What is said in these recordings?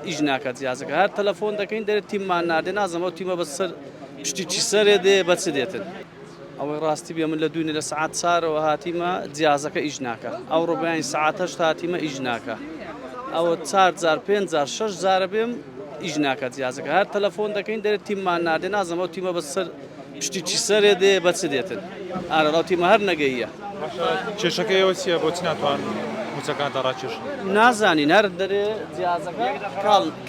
ئیش ناکات جیازەکە هەر تەلەفۆن دەکەین دەرێت تیممان نادێ نازەمەوە تیمە بەسەر پشتیی سەرێ دێ بەچ دێتن ئەوەی ڕاستی بێ من لە دوێنێ لە سعات چارەوە هاتیمە جیازەکە ئیش ناکە ئەو ڕۆبیانی سعات هەشت هاتیمە ئیش ناکە ئەوە 4 5 6 جارە بێم ئیش ناکات جیازەکە هەر تەلەفۆن دەکەین دەرێت تیممان نادێ نازەمەوە تیمە بەسەر پشتیی سەرێ دێ بەچ دێتن ئارە ئەو تیمە هەر نەگەیە کێشەکەیەوە چییە بۆچی ناتوان موچەکانتە ڕاکێشن نازانین هەر دەرێ جیازەکە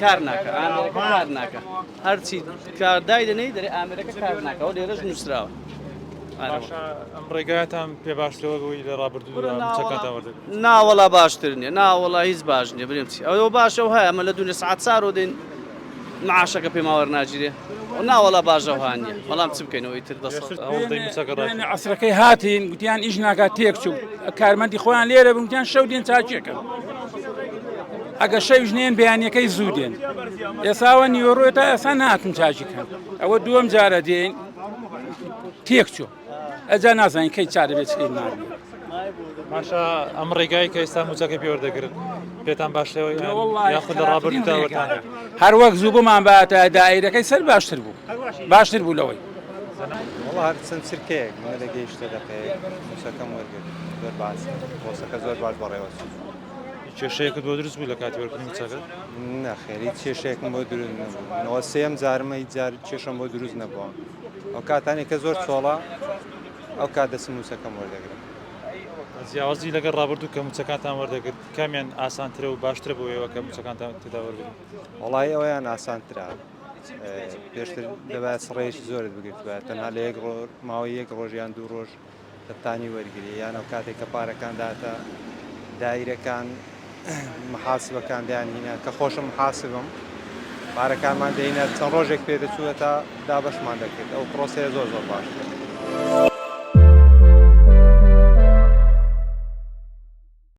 کار ناکە ئامێرەکە کار ناکە هەرچی کاردای دەنەی دەرێ ئامێرەکە کار ناکە ئەو لێرەش نووسراوە ئەم ڕێگایەتان پێ باشترەوە بووی لە ڕابردوودا موچەکانتان وەردەگرن ناوەڵا باشتر نییە ناوەڵا هیچ باش نییە بریم چی ئەوە باشە و هەیە ئەمە لە دوێنێ سعات چارۆ دێن معاشەکە پێما وەرناگیرێ ناوەڵا باشەوە نییە بەڵام چ بکەینەوەی تر دەسەڵ عسرەکەی هاتین گوتیان ئیش ناکات تێک چوو کارمەندی خۆیان لێرە بوو گوتیان شەو دێن چاکێکەکەن ئەگە شەویش نێن بەیانیەکەی زوو دێن ئێساوە نیوەڕۆی تا ئێستا ناتون چاچیکەن ئەوە دووەم جارە دێن تێک چوو ئەجا نازانین کەی چارە بێت چی نابێت ماشا ئەم ڕێگایی کە ئێستا موچەکە پێ وەردەگرن پێتان باشەوە یاخود لە ڕابردوودا وەرتان هەر وەک زوو بمان باتە دایرەکەی سەر باشتر بوو لەوەی وڵ هەر چەند چرکەیەک منە لە گەیشتە دەقەیەک موچەکەم وەرگرت زۆر باس بۆسەکە زۆر باش بەڕێوە کێشەیەکت بۆ دروست بوو لە کاتی وەرگرتنی موچەکە نەخێری کێشەیەکم بۆ دروست نەبوو سێم جارمە هیچ جار کێشم بۆ دروست نەبووە ئەو کاتانێک کە زۆر چۆڵە ئەو کات دەسم موچەکەم وەردەگرم جیاوازی لەگەڵ ڕابردوو کە موچەکانتان وەردەگرت کامیان ئاسانترە و باشترە بۆ ئێوە کە موچەکانتان تێدا وەرگرن وڵی ئەویان ئاسانترا پێشتر دەبات سڕێکی زۆرت بگرتوە تەنها لە یەک ماوەی یەک ڕۆژیان دوو ڕۆژ دەتانی وەرگری یان ئەو کاتێک کە پارەکان داتە دایرەکان محاسبەکان دایانهینە کە خۆشم محاسبم پارەکانمان دەینە چەند ڕۆژێک پێ دەچووە تا دابەشمان دەکرد ئەو پرۆسەیە زۆر زۆر باشە.